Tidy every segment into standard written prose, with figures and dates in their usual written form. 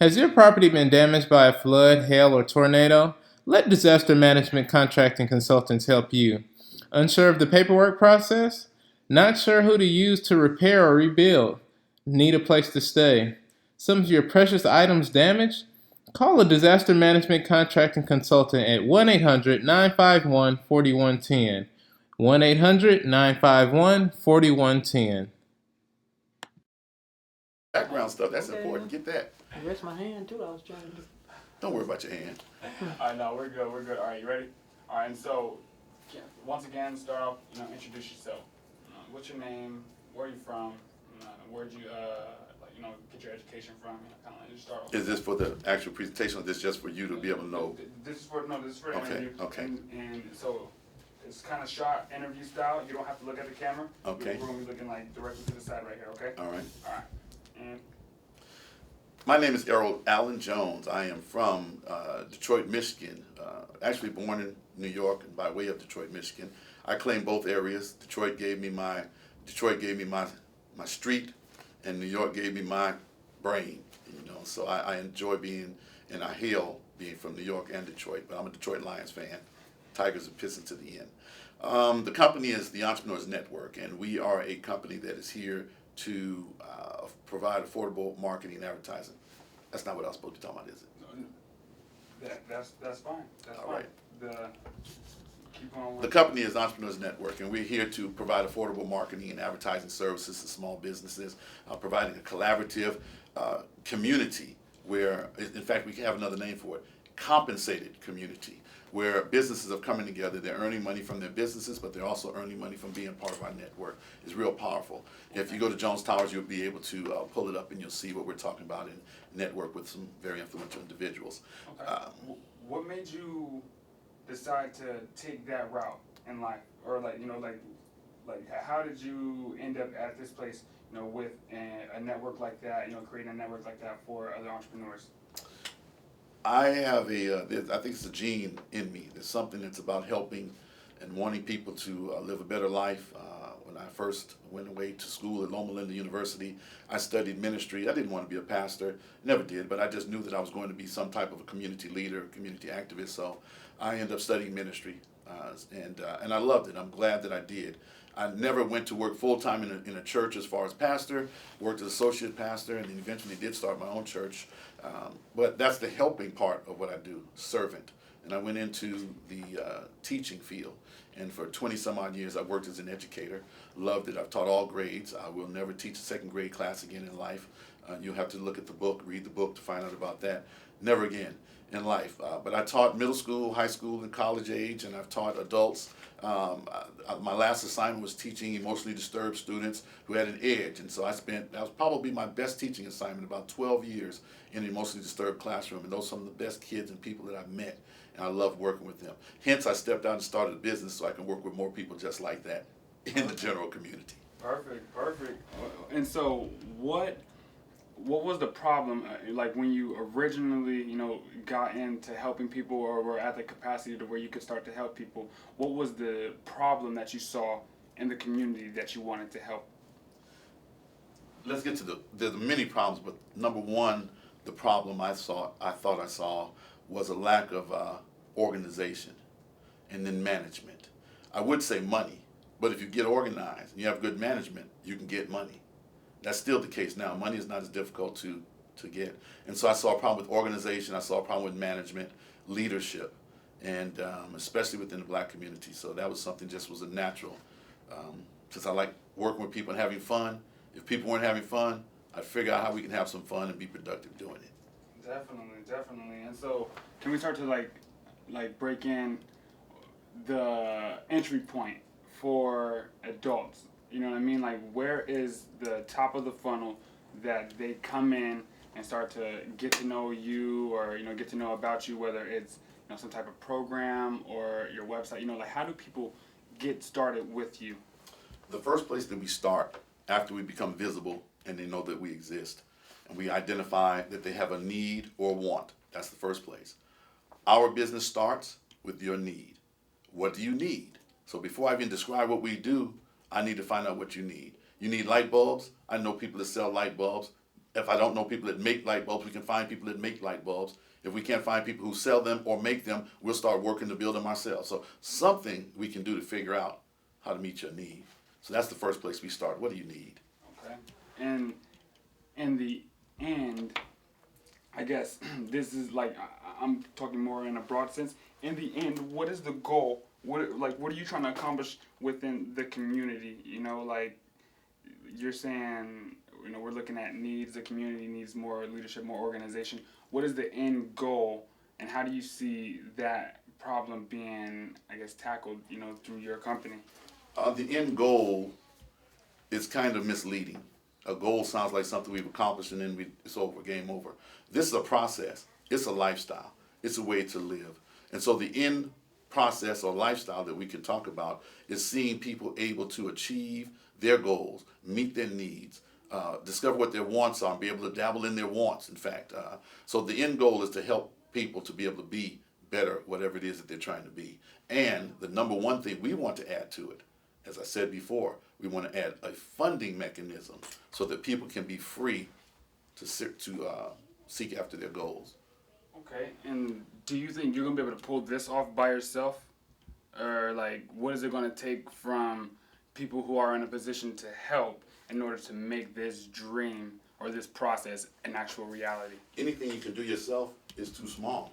Has your property been damaged by a flood, hail, or tornado? Let disaster management contracting consultants help you. Unsure of the paperwork process? Not sure who to use to repair or rebuild? Need a place to stay? Some of your precious items damaged? Call a disaster management contracting consultant at 1 800 951 4110. 1 800 951 4110. Background stuff, that's important. Get that. I rest my hand too. I was trying to. Don't worry about your hand. I know, we're good, we're good. All right, you ready? All right, and so, once again, start off, introduce yourself. What's your name? Where are you from? Where'd you, get your education from? Kind of just start off. Is this for the actual presentation, or this just for you to be able to know? This is for the Okay, interview. okay. And so, it's kind of short interview style. You don't have to look at the camera. Okay. We're gonna be looking like directly to the side right here, okay? All right. All right. And My name is Errol Allen Jones. I am from Detroit, Michigan. Actually born in New York and by way of Detroit, Michigan. I claim both areas. Detroit gave me my street, and New York gave me my brain. So I enjoy being, and I hail being from New York and Detroit. But I'm a Detroit Lions fan. Tigers and Pistons to the end. The company is the Entrepreneurs Network, and we are a company that is here to provide affordable marketing and advertising. That's not what I was supposed to be talking about, is it? that's fine. That's All fine. right. Keep on. The company is Entrepreneurs Network, and we're here to provide affordable marketing and advertising services to small businesses, providing a collaborative community where, in fact, we have another name for it, compensated community, where businesses are coming together. They're earning money from their businesses, but they're also earning money from being part of our network. It's real powerful. If you go to Jones Towers, you'll be able to pull it up, and you'll see what we're talking about and network with some very influential individuals. Okay. What made you decide to take that route in life, or how did you end up at this place, with a network like that, creating a network like that for other entrepreneurs? I have I think it's a gene in me. There's something that's about helping and wanting people to live a better life. When I first went away to school at Loma Linda University, I studied ministry. I didn't want to be a pastor, never did, but I just knew that I was going to be some type of a community leader, community activist. So I ended up studying ministry, and I loved it. I'm glad that I did. I never went to work full-time in a church as far as pastor, worked as associate pastor, and then eventually did start my own church. But that's the helping part of what I do, servant. And I went into the teaching field. And for 20 some odd years, I worked as an educator. Loved it. I've taught all grades. I will never teach a second grade class again in life. You'll have to look at the book, read the book to find out about that. Never again in life. But I taught middle school, high school, and college age, and I've taught adults. My last assignment was teaching emotionally disturbed students who had an edge, and so that was probably my best teaching assignment, about 12 years in an emotionally disturbed classroom, and those are some of the best kids and people that I've met, and I love working with them. Hence, I stepped out and started a business so I can work with more people just like that in the general community. Perfect. And so, what was the problem, like when you originally, got into helping people or were at the capacity to where you could start to help people? What was the problem that you saw in the community that you wanted to help? Let's get to the many problems, but number one, the problem I thought I saw was a lack of organization and then management. I would say money, but if you get organized and you have good management, you can get money. That's still the case now. Money is not as difficult to get. And so I saw a problem with organization. I saw a problem with management, leadership, and especially within the black community. So that was something just was a natural. Since I like working with people and having fun, if people weren't having fun, I'd figure out how we can have some fun and be productive doing it. Definitely. And so can we start to like break in the entry point for adults? You know what I mean? Like, where is the top of the funnel that they come in and start to get to know you, or get to know about you, whether it's some type of program or your website? Like, how do people get started with you? The first place that we start after we become visible and they know that we exist, and we identify that they have a need or want. That's the first place. Our business starts with your need. What do you need? So before I even describe what we do, I need to find out what you need. You need light bulbs? I know people that sell light bulbs. If I don't know people that make light bulbs, we can find people that make light bulbs. If we can't find people who sell them or make them, we'll start working to build them ourselves. So something we can do to figure out how to meet your need. So that's the first place we start. What do you need? Okay. And in the end, I guess this is like I'm talking more in a broad sense. In the end, what is the goal? What are you trying to accomplish within the community? You know, like you're saying, you know, we're looking at needs. The community needs more leadership, more organization. What is the end goal, and how do you see that problem being, I guess, tackled? You know, through your company. The end goal is kind of misleading. A goal sounds like something we've accomplished and then it's over, game over. This is a process. It's a lifestyle. It's a way to live. And so the end process or lifestyle that we can talk about is seeing people able to achieve their goals, meet their needs, discover what their wants are, and be able to dabble in their wants, in fact. So the end goal is to help people to be able to be better, whatever it is that they're trying to be. And the number one thing we want to add to it, as I said before, we want to add a funding mechanism so that people can be free to seek after their goals. Okay, and do you think you're gonna be able to pull this off by yourself, or like, what is it gonna take from people who are in a position to help in order to make this dream or this process an actual reality? Anything you can do yourself is too small.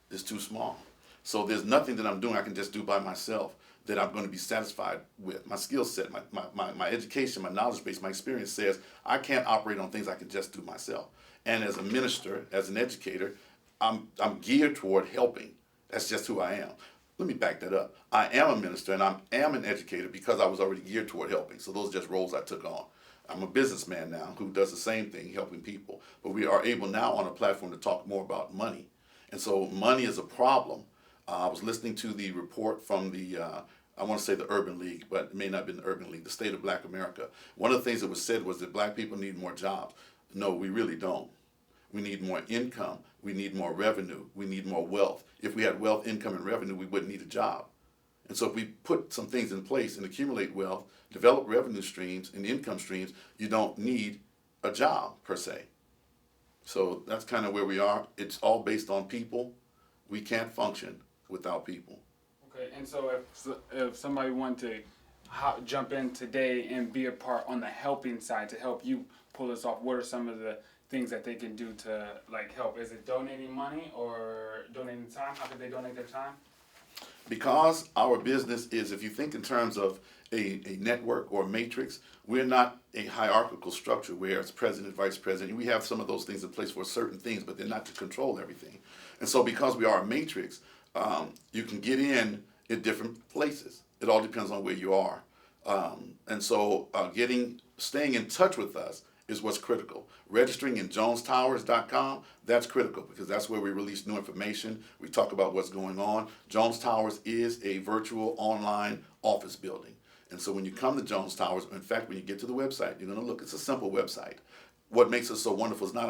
It's too small. So there's nothing that I'm doing I can just do by myself that I'm going to be satisfied with. My skill set, my education, my knowledge base, my experience says I can't operate on things I can just do myself. And as a minister, as an educator, I'm geared toward helping. That's just who I am. Let me back that up. I am a minister and I am an educator because I was already geared toward helping. So those are just roles I took on. I'm a businessman now who does the same thing, helping people. But we are able now on a platform to talk more about money. And so money is a problem. I was listening to the report from the, I want to say the Urban League, but it may not have been the Urban League, the State of Black America. One of the things that was said was that black people need more jobs. No, we really don't. We need more income. We need more revenue. We need more wealth. If we had wealth, income, and revenue, we wouldn't need a job. And so if we put some things in place and accumulate wealth, develop revenue streams and income streams, you don't need a job per se. So that's kind of where we are. It's all based on people. We can't function without people. Okay, and so if somebody wanted to jump in today and be a part on the helping side to help you pull this off, what are some of the things that they can do to like help? Is it donating money or donating time? How could they donate their time? Because our business is, if you think in terms of a network or a matrix, we're not a hierarchical structure where it's president, vice president. We have some of those things in place for certain things, but they're not to control everything. And so because we are a matrix, you can get in different places. It all depends on where you are. And so staying in touch with us is what's critical. Registering in jonestowers.com, that's critical because that's where we release new information. We talk about what's going on. Jones Towers is a virtual online office building. And so when you come to Jones Towers, in fact, when you get to the website, you're going to look. It's a simple website. What makes us so wonderful is not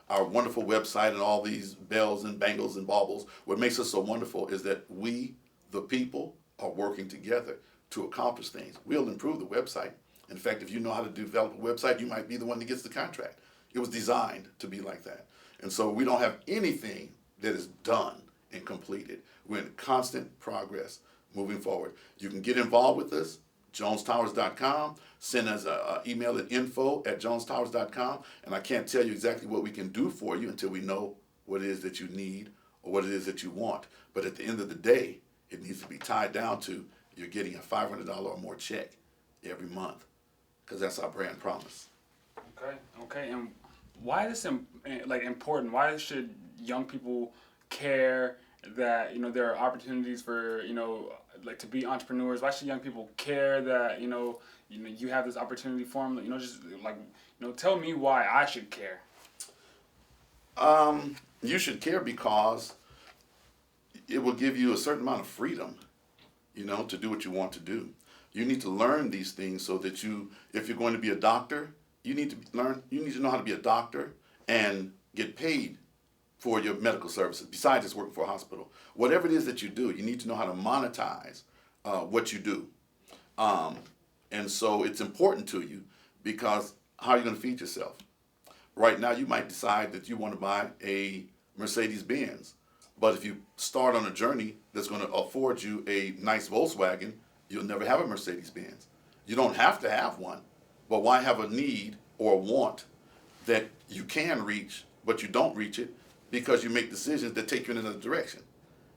our wonderful website and all these bells and bangles and baubles. What makes us so wonderful is that we, the people, are working together to accomplish things. We'll improve the website. In fact, if you know how to develop a website, you might be the one that gets the contract. It was designed to be like that. And so we don't have anything that is done and completed. We're in constant progress moving forward. You can get involved with us, jonestowers.com. Send us an email at info@jonestowers.com. And I can't tell you exactly what we can do for you until we know what it is that you need or what it is that you want. But at the end of the day, it needs to be tied down to you're getting a $500 or more check every month, because that's our brand promise. Okay. And why is this important? Why should young people care that there are opportunities for to be entrepreneurs? Why should young people care that you have this opportunity for them? Tell me why I should care. You should care because it will give you a certain amount of freedom, to do what you want to do. You need to learn these things so that if you're going to be a doctor, you need to know how to be a doctor and get paid for your medical services, besides just working for a hospital. Whatever it is that you do, you need to know how to monetize what you do. And so it's important to you because how are you going to feed yourself? Right now, you might decide that you want to buy a Mercedes Benz. But if you start on a journey that's going to afford you a nice Volkswagen, you'll never have a Mercedes Benz. You don't have to have one, but why have a need or a want that you can reach, but you don't reach it because you make decisions that take you in another direction?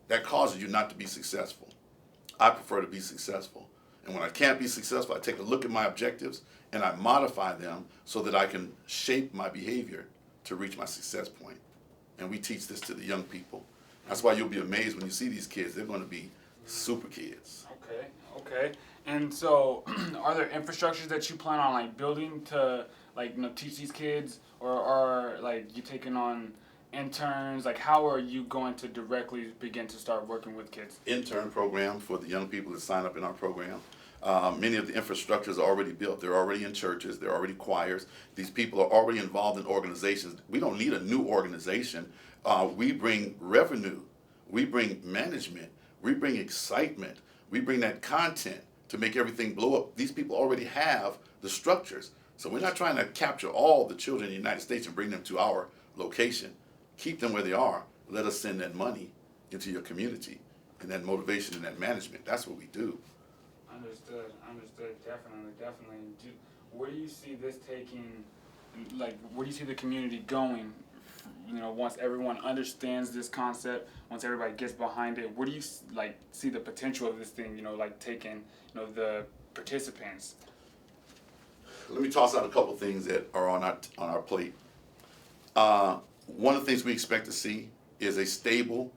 That causes you not to be successful. I prefer to be successful. And when I can't be successful, I take a look at my objectives and I modify them so that I can shape my behavior to reach my success point. And we teach this to the young people. That's why you'll be amazed when you see these kids. They're going to be super kids. Okay, okay. And so, are there infrastructures that you plan on like building to like teach these kids, or are like you taking on interns? Like, how are you going to directly begin to start working with kids? Intern program for the young people that sign up in our program. Many of the infrastructures are already built. They're already in churches. They're already choirs. These people are already involved in organizations. We don't need a new organization. We bring revenue. We bring management. We bring excitement. We bring that content to make everything blow up. These people already have the structures. So we're not trying to capture all the children in the United States and bring them to our location. Keep them where they are. Let us send that money into your community and that motivation and that management. That's what we do. Understood. Definitely. Where do you see this taking? Like, where do you see the community going? Once everyone understands this concept, once everybody gets behind it, where do you like see the potential of this thing? Like taking the participants. Let me toss out a couple things that are on our plate. One of the things we expect to see is a stable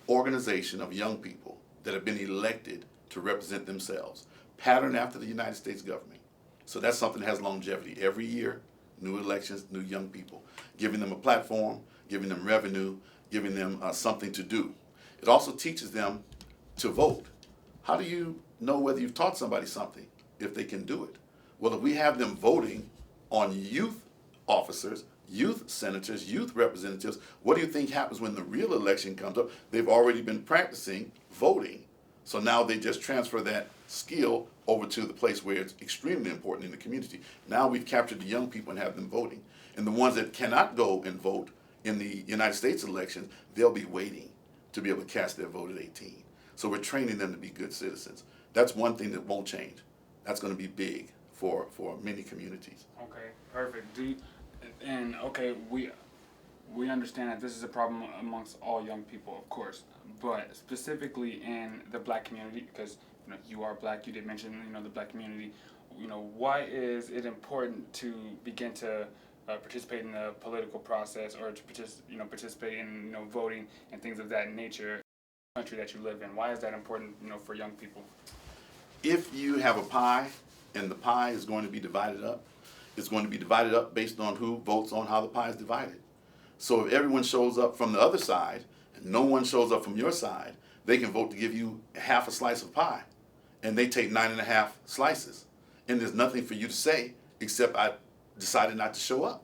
organization of young people that have been elected to represent themselves, patterned after the United States government. So that's something that has longevity. Every year, new elections, new young people, giving them a platform, giving them revenue, giving them something to do. It also teaches them to vote. How do you know whether you've taught somebody something if they can do it? Well, if we have them voting on youth officers, youth senators, youth representatives, what do you think happens when the real election comes up? They've already been practicing voting. So now they just transfer that skill over to the place where it's extremely important in the community. Now we've captured the young people and have them voting. And the ones that cannot go and vote in the United States elections, they'll be waiting to be able to cast their vote at 18. So we're training them to be good citizens. That's one thing that won't change. That's going to be big for many communities. Okay, perfect. We understand that this is a problem amongst all young people, of course, but specifically in the black community, because you are black. You did mention the black community. Why is it important to begin to participate in the political process, or to participate in voting and things of that nature in the country that you live in? Why is that important for young people? If you have a pie and the pie is going to be divided up, it's going to be divided up based on who votes on how the pie is divided. So if everyone shows up from the other side and no one shows up from your side, they can vote to give you half a slice of pie, and they take 9.5 slices, and there's nothing for you to say except I decided not to show up.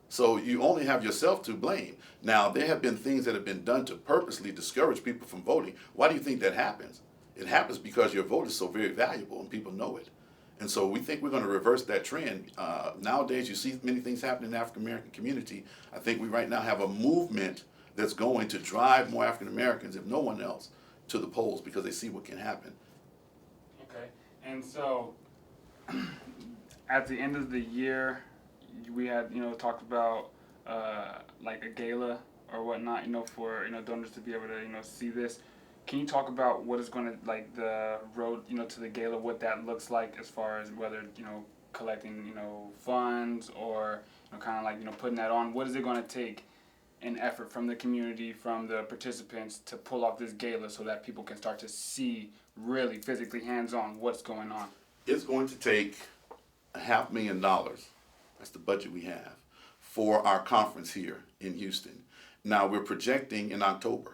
So you only have yourself to blame. Now, there have been things that have been done to purposely discourage people from voting. Why do you think that happens? It happens because your vote is so very valuable and people know it. And so we think we're going to reverse that trend. Nowadays, you see many things happening in the African American community. I think we right now have a movement that's going to drive more African Americans, if no one else, to the polls because they see what can happen. Okay, and so at the end of the year, we had talked about like a gala or whatnot, for donors to be able to see this. Can you talk about what is going to, like, the road, to the gala, what that looks like as far as whether, collecting, funds or, kind of like, putting that on? What is it going to take an effort from the community, from the participants to pull off this gala so that people can start to see really physically hands-on what's going on? It's going to take $500,000. That's the budget we have for our conference here in Houston. Now we're projecting in October.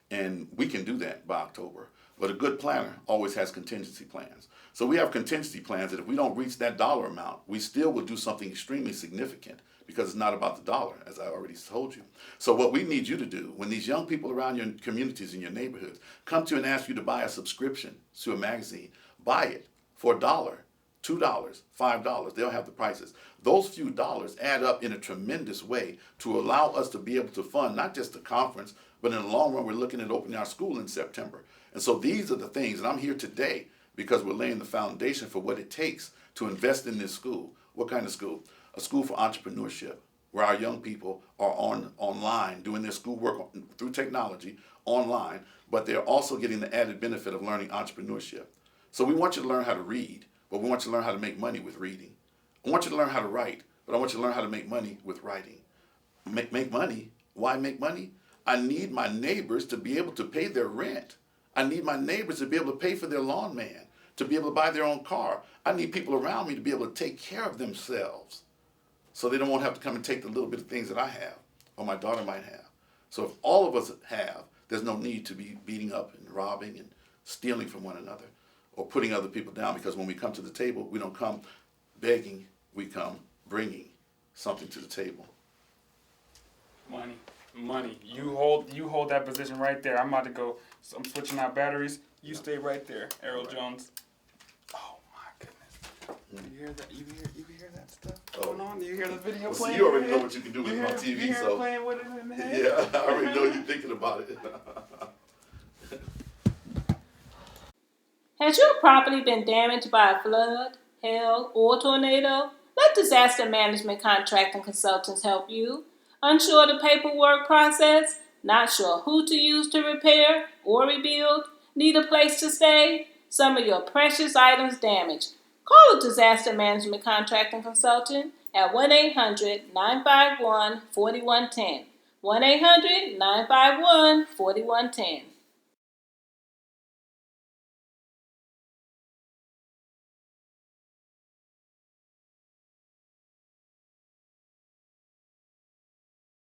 And we can do that by October. But a good planner always has contingency plans. So we have contingency plans that if we don't reach that dollar amount, we still will do something extremely significant because it's not about the dollar, as I already told you. So what we need you to do, when these young people around your communities and your neighborhoods come to you and ask you to buy a subscription to a magazine, buy it for $1, $2, $5, they'll have the prices. Those few dollars add up in a tremendous way to allow us to be able to fund not just the conference, but in the long run, we're looking at opening our school in September. And so these are the things, and I'm here today because we're laying the foundation for what it takes to invest in this school. What kind of school? A school for entrepreneurship, where our young people are online doing their schoolwork through technology online, but they're also getting the added benefit of learning entrepreneurship. So we want you to learn how to read, but we want you to learn how to make money with reading. I want you to learn how to write, but I want you to learn how to make money with writing. Make money? Why make money? I need my neighbors to be able to pay their rent. I need my neighbors to be able to pay for their lawn man, to be able to buy their own car. I need people around me to be able to take care of themselves so they don't want to have to come and take the little bit of things that I have or my daughter might have. So if all of us have, there's no need to be beating up and robbing and stealing from one another or putting other people down, because when we come to the table, we don't come begging, we come bringing something to the table. Money. You hold that position right there. I'm about to go. So I'm switching out batteries. You stay right there, Errol Jones. Oh my goodness. You hear that? You hear that stuff going on? You hear the video Well, playing? see, you already know what you can do with it on You TV, hear so it playing with it in the head? yeah, I already know you're thinking about it. Has your property been damaged by a flood, hail, or tornado? Let disaster management contracting consultants help you. Unsure of the paperwork process? Not sure who to use to repair or rebuild? Need a place to stay? Some of your precious items damaged? Call a disaster management contracting consultant at 1-800-951-4110. 1-800-951-4110.